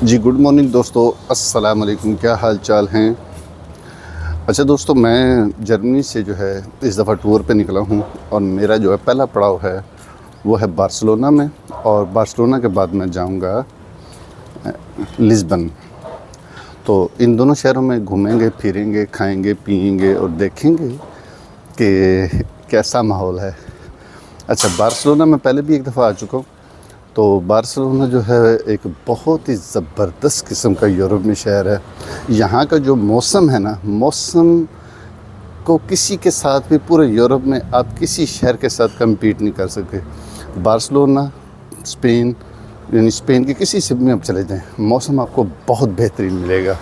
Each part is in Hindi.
जी गुड मॉर्निंग दोस्तों, अस्सलाम वालेकुम। क्या हाल चाल हैं। अच्छा दोस्तों, मैं जर्मनी से जो है इस दफ़ा टूर पे निकला हूँ और मेरा जो है पहला पड़ाव है वो है बार्सिलोना में, और बार्सिलोना के बाद मैं जाऊँगा लिस्बन। तो इन दोनों शहरों में घूमेंगे फिरेंगे, खाएंगे पिएंगे और देखेंगे कि कैसा माहौल है। अच्छा, बार्सिलोना में पहले भी एक दफ़ा आ चुका हूँ। तो बार्सिलोना जो है एक बहुत ही ज़बरदस्त किस्म का यूरोप में शहर है। यहाँ का जो मौसम है ना, मौसम को किसी के साथ भी पूरे यूरोप में आप किसी शहर के साथ कम्पीट नहीं कर सकते। बार्सिलोना स्पेन, यानी स्पेन के किसी शहर में आप चले जाएं, मौसम आपको बहुत बेहतरीन मिलेगा।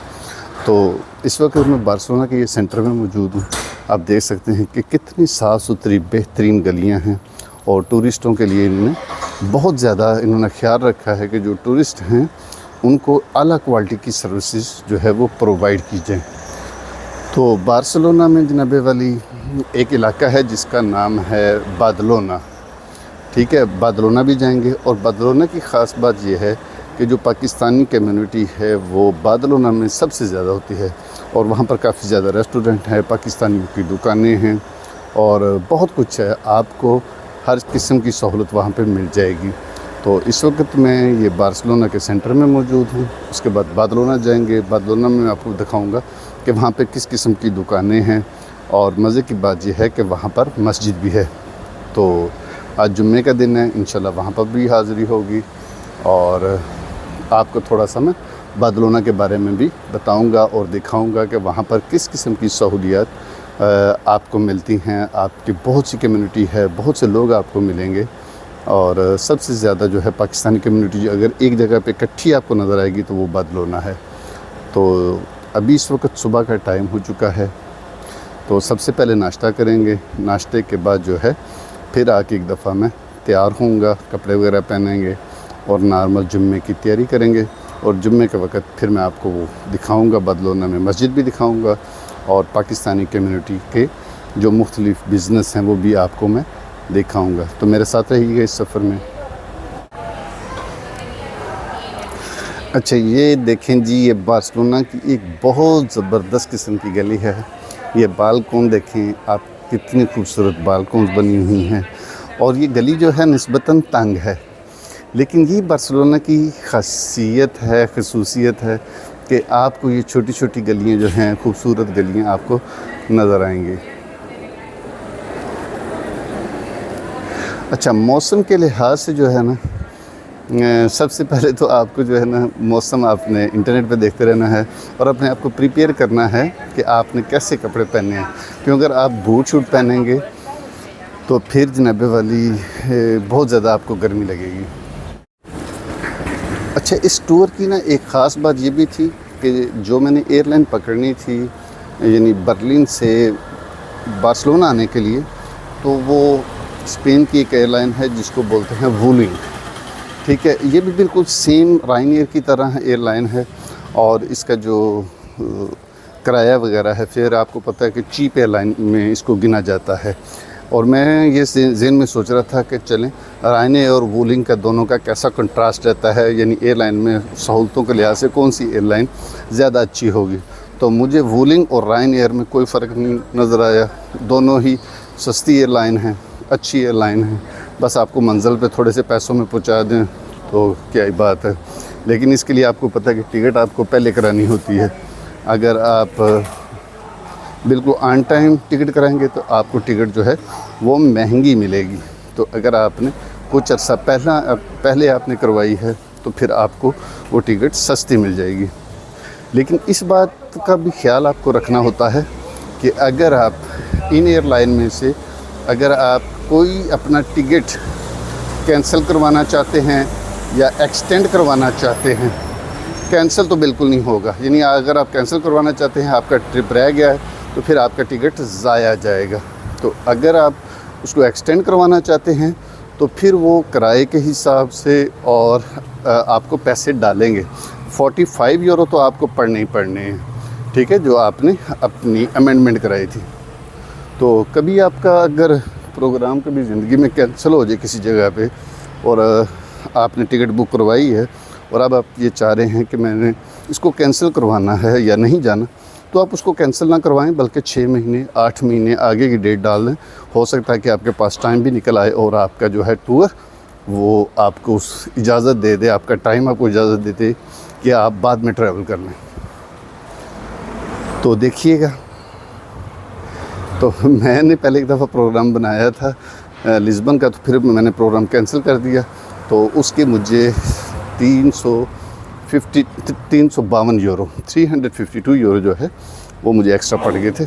तो इस वक्त मैं बार्सिलोना के ये सेंटर में मौजूद हूँ। आप देख सकते हैं कि कितनी साफ़ सुथरी बेहतरीन गलियाँ हैं, और टूरिस्टों के लिए बहुत ज़्यादा इन्होंने ख्याल रखा है कि जो टूरिस्ट हैं उनको आला क्वालिटी की सर्विसेज जो है वो प्रोवाइड की जाए। तो बार्सिलोना में जनाबे वाली एक इलाका है जिसका नाम है बादलोना। ठीक है, बादलोना भी जाएंगे। और बादलोना की ख़ास बात यह है कि जो पाकिस्तानी कम्युनिटी है वो बादलोना में सबसे ज़्यादा होती है, और वहाँ पर काफ़ी ज़्यादा रेस्टोरेंट है, पाकिस्तानियों की दुकानें हैं और बहुत कुछ है। आपको हर किस्म की सहूलत वहाँ पे मिल जाएगी। तो इस वक्त मैं ये बार्सिलोना के सेंटर में मौजूद हूँ। उसके बाद बादलोना जाएंगे। बादलोना में आपको दिखाऊंगा कि वहाँ पे किस किस्म की दुकानें हैं, और मज़े की बात यह है कि वहाँ पर मस्जिद भी है। तो आज जुम्मे का दिन है, इंशाल्लाह वहाँ पर भी हाज़िरी होगी, और आपको थोड़ा सा मैं बादलोना के बारे में भी बताऊँगा और दिखाऊँगा कि वहाँ पर किस किस्म की सहूलियात आपको मिलती हैं। आपकी बहुत सी कम्युनिटी है, बहुत से लोग आपको मिलेंगे, और सबसे ज़्यादा जो है पाकिस्तानी कम्युनिटी अगर एक जगह पे इकट्ठी आपको नज़र आएगी तो वो बादलोना है। तो अभी इस वक्त सुबह का टाइम हो चुका है। तो सबसे पहले नाश्ता करेंगे। नाश्ते के बाद जो है फिर आके एक दफ़ा मैं तैयार होऊंगा, कपड़े वगैरह पहनेंगे और नॉर्मल जुम्मे की तैयारी करेंगे। और जुम्मे के वक्त फिर मैं आपको वो दिखाऊँगा, बादलोना में मस्जिद भी दिखाऊँगा, और पाकिस्तानी कम्युनिटी के जो मुख्तलिफ़ बिज़नेस हैं वो भी आपको मैं दिखाऊंगा। तो मेरे साथ रहिएगा इस सफ़र में। अच्छा, ये देखें जी, ये बार्सिलोना की एक बहुत ज़बरदस्त किस्म की गली है। ये बालकोन देखें आप, कितनी खूबसूरत बालकोन बनी हुई हैं, और ये गली जो है निस्बतन तंग है, लेकिन ये बार्सिलोना की ख़ासियत है, ख़ुसूसियत है कि आपको ये छोटी छोटी गलियां जो हैं, खूबसूरत गलियां आपको नज़र आएंगी। अच्छा, मौसम के लिहाज से जो है ना, सबसे पहले तो आपको जो है ना मौसम आपने इंटरनेट पे देखते रहना है, और अपने आप को प्रिपेयर करना है कि आपने कैसे कपड़े पहने हैं। क्योंकि अगर आप बूट शूट पहनेंगे तो फिर जनाबे वाली बहुत ज़्यादा आपको गर्मी लगेगी। अच्छा, इस टूर की ना एक ख़ास बात ये भी थी कि जो मैंने एयरलाइन पकड़नी थी, यानी बर्लिन से बार्सिलोना आने के लिए, तो वो स्पेन की एक एयरलाइन है जिसको बोलते हैं वूलिंग। ठीक है, ये भी बिल्कुल सेम रायनेयर की तरह एयरलाइन है, और इसका जो किराया वगैरह है, फिर आपको पता है कि चीप एयरलाइन में इसको गिना जाता है। और मैं ये ज़हन में सोच रहा था कि चलें रायनेयर और वूलिंग का दोनों का कैसा कंट्रास्ट रहता है, यानी एयरलाइन में सहूलतों के लिहाज से कौन सी एयरलाइन ज़्यादा अच्छी होगी। तो मुझे वूलिंग और रायनेयर में कोई फ़र्क नहीं नज़र आया। दोनों ही सस्ती एयरलाइन हैं, अच्छी एयरलाइन है। बस आपको मंजिल पे थोड़े से पैसों में पहुंचा दें तो क्या ही बात है। लेकिन इसके लिए आपको पता है कि टिकट आपको पहले करानी होती है। अगर आप बिल्कुल ऑन टाइम टिकट कराएंगे तो आपको टिकट जो है वो महंगी मिलेगी। तो अगर आपने कुछ अर्सा पहले आपने करवाई है तो फिर आपको वो टिकट सस्ती मिल जाएगी। लेकिन इस बात का भी ख्याल आपको रखना होता है कि अगर आप इन एयरलाइन में से अगर आप कोई अपना टिकट कैंसिल करवाना चाहते हैं या एक्सटेंड करवाना चाहते हैं, कैंसिल तो बिल्कुल नहीं होगा। यानी अगर आप कैंसिल करवाना चाहते हैं, आपका ट्रिप रह गया है, तो फिर आपका टिकट ज़ाया जाएगा। तो अगर आप उसको एक्सटेंड करवाना चाहते हैं तो फिर वो किराए के हिसाब से और आपको पैसे डालेंगे। 45 यूरो तो आपको पड़ने ही पड़ने हैं। ठीक है, जो आपने अपनी अमेंडमेंट कराई थी। तो कभी आपका अगर प्रोग्राम कभी ज़िंदगी में कैंसिल हो जाए किसी जगह पे, और आपने टिकट बुक करवाई है और अब आप ये चाह रहे हैं कि मैंने इसको कैंसिल करवाना है या नहीं जाना, तो आप उसको कैंसिल ना करवाएं, बल्कि 6 महीने 8 महीने आगे की डेट डाल दें। हो सकता है कि आपके पास टाइम भी निकल आए और आपका जो है टूर वो आपको उस इजाज़त दे दे, आपका टाइम आपको इजाज़त दे दे कि आप बाद में ट्रैवल कर लें। तो देखिएगा, तो मैंने पहले एक दफ़ा प्रोग्राम बनाया था लिस्बन का, तो फिर मैंने प्रोग्राम कैंसिल कर दिया। तो उसके मुझे 352 यूरो 352 यूरो जो है वो मुझे एक्स्ट्रा पड़ गए थे।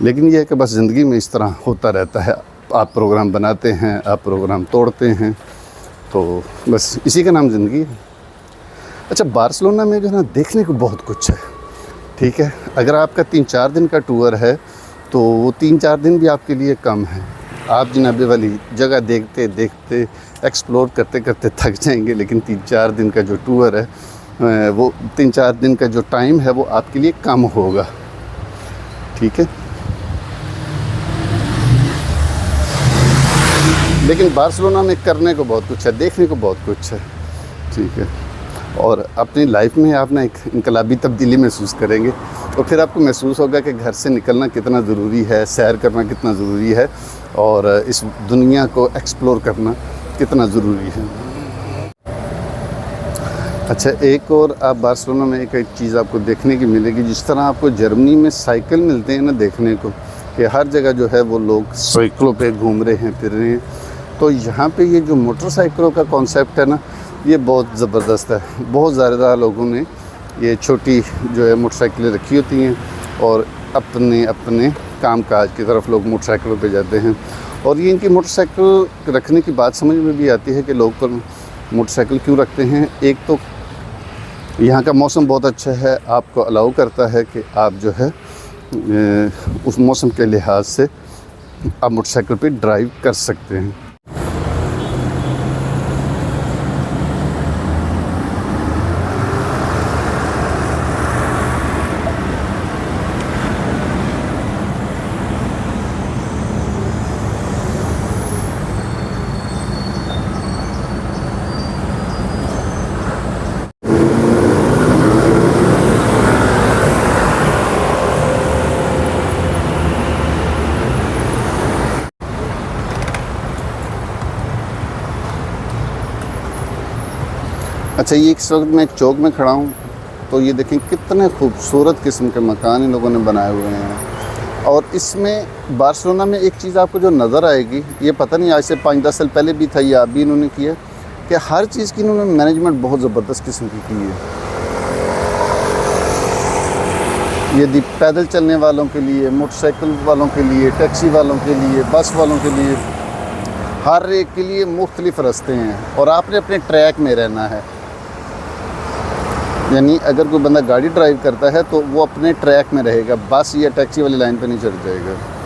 लेकिन यह है कि बस ज़िंदगी में इस तरह होता रहता है, आप प्रोग्राम बनाते हैं, आप प्रोग्राम तोड़ते हैं, तो बस इसी का नाम ज़िंदगी है। अच्छा, बार्सिलोना में जो है ना देखने को बहुत कुछ है, ठीक है। अगर आपका 3-4 दिन का टूर है तो वो 3-4 दिन भी आपके लिए कम है। आप जनाबे वाली जगह देखते देखते एक्सप्लोर करते करते थक जाएंगे, लेकिन 3-4 दिन का जो टूर है वो 3-4 दिन का जो टाइम है वो आपके लिए कम होगा, ठीक है। लेकिन बार्सिलोना में करने को बहुत कुछ है, देखने को बहुत कुछ है, ठीक है। और अपनी लाइफ में आप ना एक इनकलाबी तब्दीली महसूस करेंगे, और फिर आपको महसूस होगा कि घर से निकलना कितना ज़रूरी है, सैर करना कितना ज़रूरी है, और इस दुनिया को एक्सप्लोर करना कितना ज़रूरी है। अच्छा, एक और आप बार्सिलोना में एक चीज़ आपको देखने की मिलेगी, जिस तरह आपको जर्मनी में साइकिल मिलते हैं ना देखने को, कि हर जगह जो है वो लोग साइकिलों पे घूम रहे हैं, फिर रहे हैं। तो यहाँ पे ये जो मोटरसाइकिलों का कॉन्सेप्ट है ना, ये बहुत ज़बरदस्त है। बहुत ज़्यादा लोगों ने ये छोटी जो है मोटरसाइकिलें रखी होती हैं, और अपने अपने काम काज की तरफ लोग मोटरसाइकिलों पे जाते हैं। और ये इनकी मोटरसाइकिल रखने की बात समझ में भी आती है कि लोग पर मोटरसाइकिल क्यों रखते हैं। एक तो यहाँ का मौसम बहुत अच्छा है, आपको अलाउ करता है कि आप जो है उस मौसम के लिहाज से आप मोटरसाइकिल पे ड्राइव कर सकते हैं। अच्छा, ये इस वक्त मैं चौक में खड़ा हूँ, तो ये देखें कितने खूबसूरत किस्म के मकान इन लोगों ने बनाए हुए हैं। और इसमें बार्सिलोना में एक चीज़ आपको जो नज़र आएगी, ये पता नहीं आज से 5-10 साल पहले भी था या अभी इन्होंने किया, कि हर चीज़ की इन्होंने मैनेजमेंट बहुत ज़बरदस्त किस्म की है। यदि पैदल चलने वालों के लिए, मोटरसाइकिल वालों के लिए, टैक्सी वालों के लिए, बस वालों के लिए, हर एक के लिए मुख्तलिफ़ रास्ते हैं, और आपने अपने ट्रैक में रहना है। यानी अगर कोई बंदा गाड़ी ड्राइव करता है तो वो अपने ट्रैक में रहेगा, बस या टैक्सी वाली लाइन पे नहीं चढ़ जाएगा।